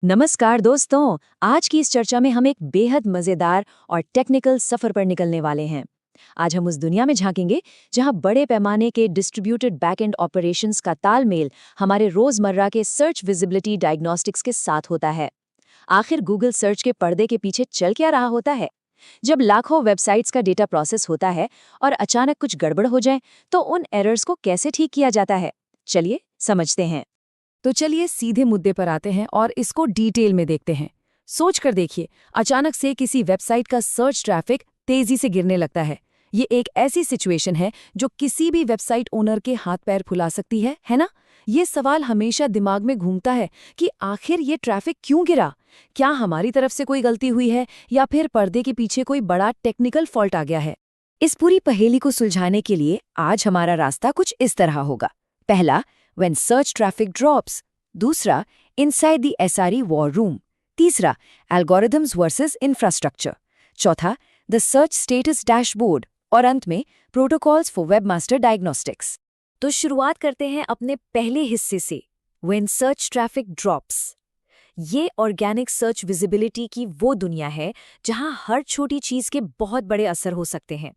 नमस्कार दोस्तों। आज की इस चर्चा में हम एक बेहद मजेदार और टेक्निकल सफर पर निकलने वाले हैं। आज हम उस दुनिया में झांकेंगे जहां बड़े पैमाने के डिस्ट्रीब्यूटेड बैकएंड ऑपरेशंस का तालमेल हमारे रोजमर्रा के सर्च विजिबिलिटी डायग्नोस्टिक्स के साथ होता है। आखिर गूगल सर्च के पर्दे के पीछे चल क्या रहा होता है? जब लाखों वेबसाइट्स का डेटा प्रोसेस होता है और अचानक कुछ गड़बड़ हो जाए, तो उन एरर्स को कैसे ठीक किया जाता है? चलिए समझते हैं। तो चलिए सीधे मुद्दे पर आते हैं और इसको डिटेल में देखते हैं। सोच कर देखिए, अचानक से किसी वेबसाइट का सर्च ट्रैफिक तेजी से गिरने लगता है। ये एक ऐसी सिचुएशन है जो किसी भी वेबसाइट ओनर के हाथ पैर फुला सकती है ना? ये सवाल हमेशा दिमाग में घूमता है कि आखिर ये ट्रैफिक क्यों गिरा? क्या हमारी तरफ से कोई गलती हुई है या फिर पर्दे के पीछे कोई बड़ा टेक्निकल फॉल्ट आ गया है? इस पूरी पहेली को सुलझाने के लिए आज हमारा रास्ता कुछ इस तरह होगा। पहला, when search traffic drops। दूसरा, inside the SRE war room। तीसरा, algorithms versus infrastructure। चौथा, the search status dashboard। और अंत में, protocols for webmaster diagnostics। तो शुरुआत करते हैं अपने पहले हिस्से से, when search traffic drops। ये ऑर्गेनिक सर्च विजिबिलिटी की वो दुनिया है जहां हर छोटी चीज के बहुत बड़े असर हो सकते हैं।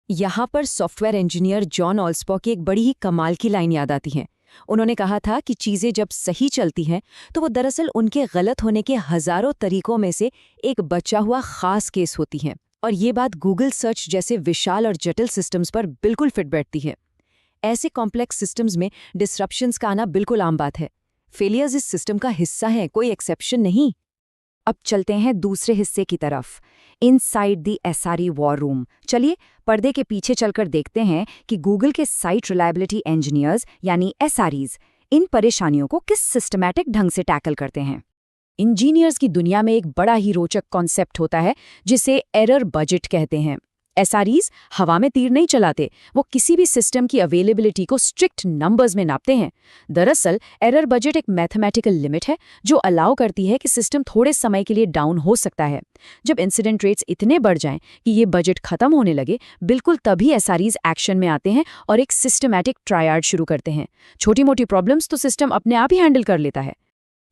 यहाँ पर सॉफ्टवेयर इंजीनियर जॉन ऑल्सपॉ की एक बड़ी ही कमाल की लाइन याद आती है। उन्होंने कहा था कि चीजें जब सही चलती हैं तो वो दरअसल उनके गलत होने के हजारों तरीकों में से एक बचा हुआ खास केस होती हैं। और ये बात गूगल सर्च जैसे विशाल और जटिल सिस्टम्स पर बिल्कुल फिट बैठती है। ऐसे कॉम्प्लेक्स सिस्टम्स में डिसरप्शंस का आना बिल्कुल आम बात है। फेलियर्स इस सिस्टम का हिस्सा हैं, कोई एक्सेप्शन नहीं। अब चलते हैं दूसरे हिस्से की तरफ, inside the SRE war room. चलिए पर्दे के पीछे चलकर देखते हैं कि गूगल के साइट रिलायबिलिटी इंजीनियर्स यानी एसआरईज इन परेशानियों को किस सिस्टमैटिक ढंग से टैकल करते हैं। इंजीनियर्स की दुनिया में एक बड़ा ही रोचक कॉन्सेप्ट होता है जिसे एरर बजट कहते हैं। एसआरईज हवा में तीर नहीं चलाते, वो किसी भी सिस्टम की अवेलेबिलिटी को स्ट्रिक्ट नंबर्स में नापते हैं। दरअसल एरर बजट एक मैथमेटिकल लिमिट है जो अलाउ करती है कि सिस्टम थोड़े समय के लिए डाउन हो सकता है। जब इंसिडेंट रेट्स इतने बढ़ जाएं कि ये बजट खत्म होने लगे, बिल्कुल तभी एसआरईज एक्शन में आते हैं और एक सिस्टमैटिक ट्रायड शुरू करते हैं। छोटी मोटी प्रॉब्लम्स तो सिस्टम अपने आप ही हैंडल कर लेता है।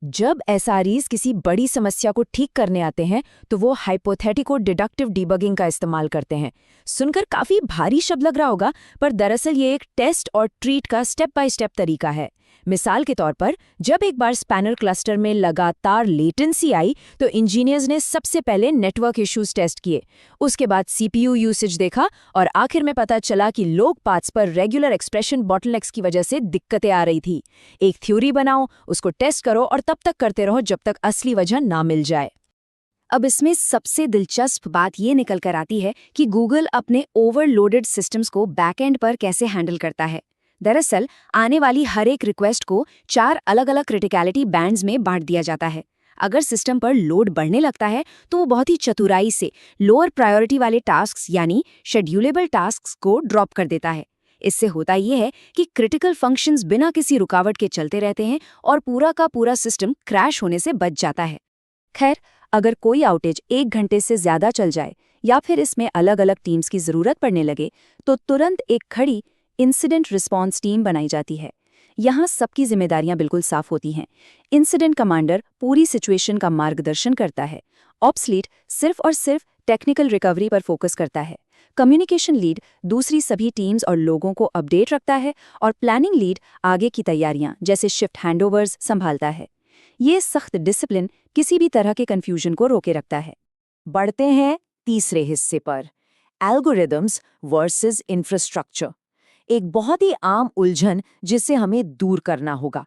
जब एसआरईज किसी बड़ी समस्या को ठीक करने आते हैं तो वो हाइपोथेटिको डिडक्टिव डिबगिंग का इस्तेमाल करते हैं। सुनकर काफी भारी शब्द लग रहा होगा, पर दरअसल ये एक टेस्ट और ट्रीट का स्टेप बाय स्टेप तरीका है। मिसाल के तौर पर, जब एक बार स्पैनर क्लस्टर में लगातार लेटेंसी आई तो इंजीनियर्स ने सबसे पहले नेटवर्क इश्यूज टेस्ट किए, उसके बाद सीपीयू यूसेज देखा और आखिर में पता चला कि लोग पाथ्स पर रेगुलर एक्सप्रेशन बॉटलनेक्स की वजह से दिक्कतें आ रही थी। एक थ्योरी बनाओ, उसको टेस्ट करो और तब तक करते रहो जब तक असली वजह ना मिल जाए। अब इसमें सबसे दिलचस्प बात ये निकल कर आती है कि गूगल अपने ओवरलोडेड सिस्टम्स को बैकएंड पर कैसे हैंडल करता है। दरअसल आने वाली हर एक रिक्वेस्ट को 4 अलग अलग क्रिटिकलिटी बैंड्स में बांट दिया जाता है। अगर सिस्टम पर लोड बढ़ने लगता है तो वो बहुत ही चतुराई से लोअर प्रायोरिटी वाले टास्क्स यानी शेड्यूलेबल टास्क्स को ड्रॉप कर देता है। इससे होता यह है कि क्रिटिकल फंक्शंस बिना किसी रुकावट के चलते रहते हैं और पूरा का पूरा सिस्टम क्रैश होने से बच जाता है। खैर, अगर कोई आउटेज 1 घंटे से ज्यादा चल जाए या फिर इसमें अलग अलग टीम्स की जरूरत पड़ने लगे तो तुरंत एक खड़ी इंसिडेंट रिस्पॉन्स टीम बनाई जाती है। यहाँ सबकी जिम्मेदारियां बिल्कुल साफ होती हैं। इंसिडेंट कमांडर पूरी सिचुएशन का मार्गदर्शन करता है। ऑप्स लीड सिर्फ और सिर्फ टेक्निकल रिकवरी पर फोकस करता है। कम्युनिकेशन लीड दूसरी सभी टीम्स और लोगों को अपडेट रखता है और प्लानिंग लीड आगे की तैयारियां जैसे शिफ्ट हैंडओवर्स संभालता है। ये सख्त डिसिप्लिन किसी भी तरह के कंफ्यूजन को रोके रखता है। बढ़ते हैं तीसरे हिस्से पर, एल्गोरिदम्स वर्सेस इंफ्रास्ट्रक्चर। एक बहुत ही आम उलझन जिसे हमें दूर करना होगा।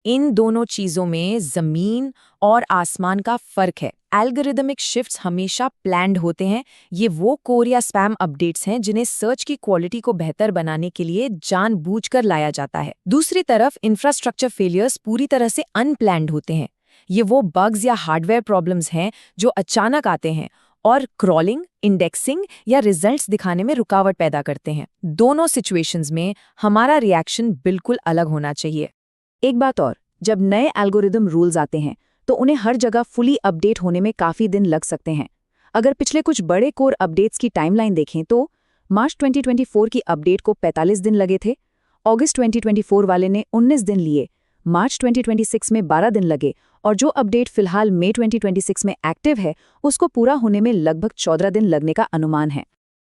इन दोनों चीजों में जमीन और आसमान का फर्क है। एल्गोरिदमिक शिफ्ट्स हमेशा प्लान्ड होते हैं। ये वो कोर या स्पैम अपडेट्स हैं जिन्हें सर्च की क्वालिटी को बेहतर बनाने के लिए जानबूझकर लाया जाता है। दूसरी तरफ इंफ्रास्ट्रक्चर फेलियर्स पूरी तरह से अनप्लान्ड होते हैं। ये वो बग्स या हार्डवेयर प्रॉब्लम्स हैं जो अचानक आते हैं और क्रॉलिंग, इंडेक्सिंग या रिजल्ट्स दिखाने में रुकावट पैदा करते हैं। दोनों सिचुएशंस में हमारा रिएक्शन बिल्कुल अलग होना चाहिए। एक बात और, जब नए एल्गोरिदम रूल्स आते हैं तो उन्हें हर जगह फुली अपडेट होने में काफ़ी दिन लग सकते हैं। अगर पिछले कुछ बड़े कोर अपडेट्स की टाइमलाइन देखें तो मार्च 2024 की अपडेट को 45 दिन लगे थे, अगस्त 2024 वाले ने 19 दिन लिए, मार्च 2026 में 12 दिन लगे और जो अपडेट फिलहाल मई 2026 में एक्टिव है उसको पूरा होने में लगभग 14 दिन लगने का अनुमान है।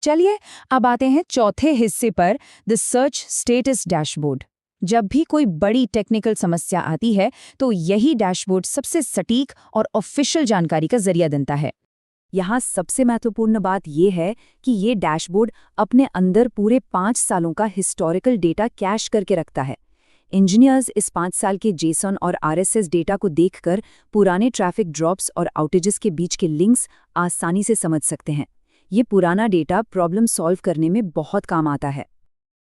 चलिए अब आते हैं चौथे हिस्से पर, द सर्च स्टेटस डैशबोर्ड। जब भी कोई बड़ी टेक्निकल समस्या आती है तो यही डैशबोर्ड सबसे सटीक और ऑफिशियल जानकारी का जरिया देता है। यहाँ सबसे महत्वपूर्ण बात यह है कि ये डैशबोर्ड अपने अंदर पूरे 5 सालों का हिस्टोरिकल डेटा कैश करके रखता है। इंजीनियर्स इस 5 साल के जेसन और आरएसएस डेटा को देखकर पुराने ट्रैफिक ड्रॉप्स और आउटेजेस के बीच के लिंक्स आसानी से समझ सकते हैं। ये पुराना डेटा प्रॉब्लम सॉल्व करने में बहुत काम आता है।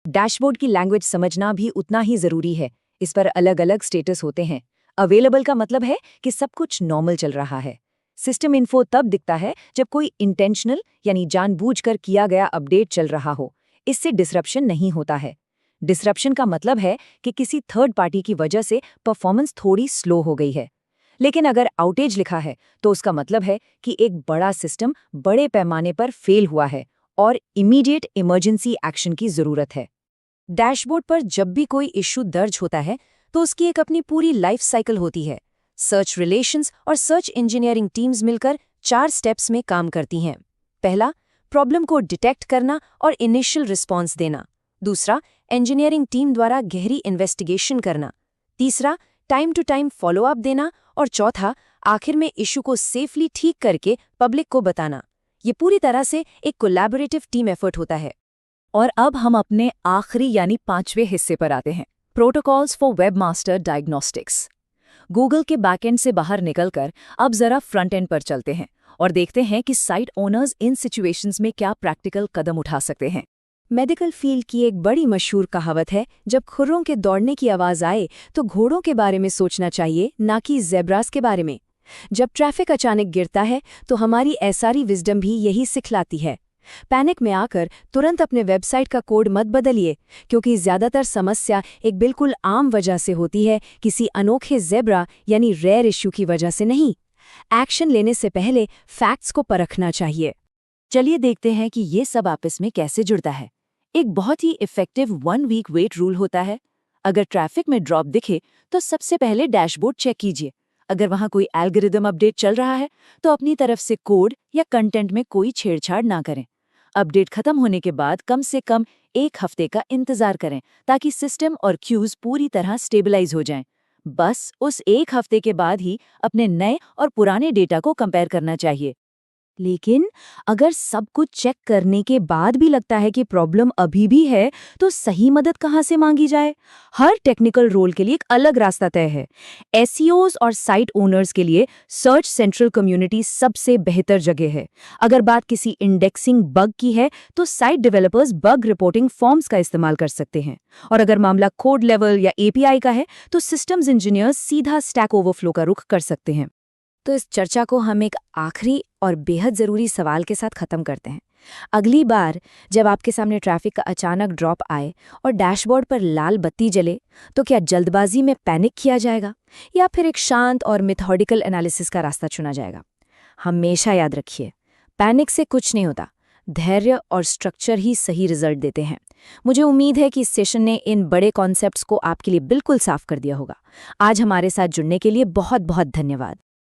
डैशबोर्ड की लैंग्वेज समझना भी उतना ही जरूरी है। इस पर अलग अलग स्टेटस होते हैं। अवेलेबल का मतलब है कि सब कुछ नॉर्मल चल रहा है। सिस्टम इन्फो तब दिखता है जब कोई इंटेंशनल यानी जानबूझकर किया गया अपडेट चल रहा हो। इससे डिसरप्शन नहीं होता है। डिसरप्शन का मतलब है कि किसी थर्ड पार्टी की वजह से परफॉर्मेंस थोड़ी स्लो हो गई है। लेकिन अगर आउटेज लिखा है तो उसका मतलब है कि एक बड़ा सिस्टम बड़े पैमाने पर फेल हुआ है और इमीडिएट इमरजेंसी एक्शन की जरूरत है। डैशबोर्ड पर जब भी कोई इश्यू दर्ज होता है तो उसकी एक अपनी पूरी लाइफ साइकिल होती है। सर्च रिलेशंस और सर्च इंजीनियरिंग टीम्स मिलकर 4 स्टेप्स में काम करती हैं। पहला, प्रॉब्लम को डिटेक्ट करना और इनिशियल रिस्पॉन्स देना। दूसरा, इंजीनियरिंग टीम द्वारा गहरी इन्वेस्टिगेशन करना। तीसरा, टाइम टू टाइम फॉलोअप देना। और चौथा, आखिर में इशू को सेफली ठीक करके पब्लिक को बताना। ये पूरी तरह से एक कोलैबोरेटिव टीम एफर्ट होता है। और अब हम अपने आखिरी यानी 5वें हिस्से पर आते हैं, protocols for webmaster diagnostics. Google के बैकएंड से बाहर निकलकर अब जरा फ्रंट एंड पर चलते हैं और देखते हैं कि साइट ओनर्स इन सिचुएशंस में क्या प्रैक्टिकल कदम उठा सकते हैं। मेडिकल फील्ड की एक बड़ी मशहूर कहावत है, जब खुरों के दौड़ने की आवाज आए तो घोड़ों के बारे में सोचना चाहिए, ना कि ज़ेब्रास के बारे में। जब ट्रैफिक अचानक गिरता है तो हमारी एसआरई विजडम भी यही सिखलाती है। पैनिक में आकर तुरंत अपने वेबसाइट का कोड मत बदलिए, क्योंकि ज़्यादातर समस्या एक बिल्कुल आम वजह से होती है, किसी अनोखे ज़ेब्रा यानी रेयर इश्यू की वजह से नहीं। एक्शन लेने से पहले फैक्ट्स को परखना चाहिए। चलिए देखते हैं कि ये सब आपस में कैसे जुड़ता है। एक बहुत ही इफेक्टिव 1 वीक वेट रूल होता है। अगर ट्रैफिक में ड्रॉप दिखे तो सबसे पहले डैशबोर्ड चेक कीजिए। अगर वहां कोई एल्गोरिदम अपडेट चल रहा है तो अपनी तरफ से कोड या कंटेंट में कोई छेड़छाड़ ना करें। अपडेट खत्म होने के बाद कम से कम 1 हफ्ते का इंतजार करें, ताकि सिस्टम और क्यूज पूरी तरह स्टेबलाइज हो जाएं। बस उस 1 हफ्ते के बाद ही अपने नए और पुराने डेटा को कंपेयर करना चाहिए। लेकिन अगर सब कुछ चेक करने के बाद भी लगता है कि प्रॉब्लम अभी भी है, तो सही मदद कहाँ से मांगी जाए? हर टेक्निकल रोल के लिए एक अलग रास्ता तय है। एसईओज और साइट ओनर्स के लिए सर्च सेंट्रल कम्युनिटी सबसे बेहतर जगह है। अगर बात किसी इंडेक्सिंग बग की है तो site developers bug reporting forms का इस्तेमाल कर सकते हैं। और अगर मामला कोड लेवल या एपीआई का है तो सिस्टम्स इंजीनियर्स सीधा स्टैक ओवरफ्लो का रुख कर सकते हैं। तो इस चर्चा को हम एक आखिरी और बेहद ज़रूरी सवाल के साथ ख़त्म करते हैं। अगली बार जब आपके सामने ट्रैफिक का अचानक ड्रॉप आए और डैशबोर्ड पर लाल बत्ती जले, तो क्या जल्दबाजी में पैनिक किया जाएगा या फिर एक शांत और मेथोडिकल एनालिसिस का रास्ता चुना जाएगा? हमेशा याद रखिए, पैनिक से कुछ नहीं होता। धैर्य और स्ट्रक्चर ही सही रिजल्ट देते हैं। मुझे उम्मीद है कि इस सेशन ने इन बड़े कॉन्सेप्ट्स को आपके लिए बिल्कुल साफ कर दिया होगा। आज हमारे साथ जुड़ने के लिए बहुत बहुत धन्यवाद।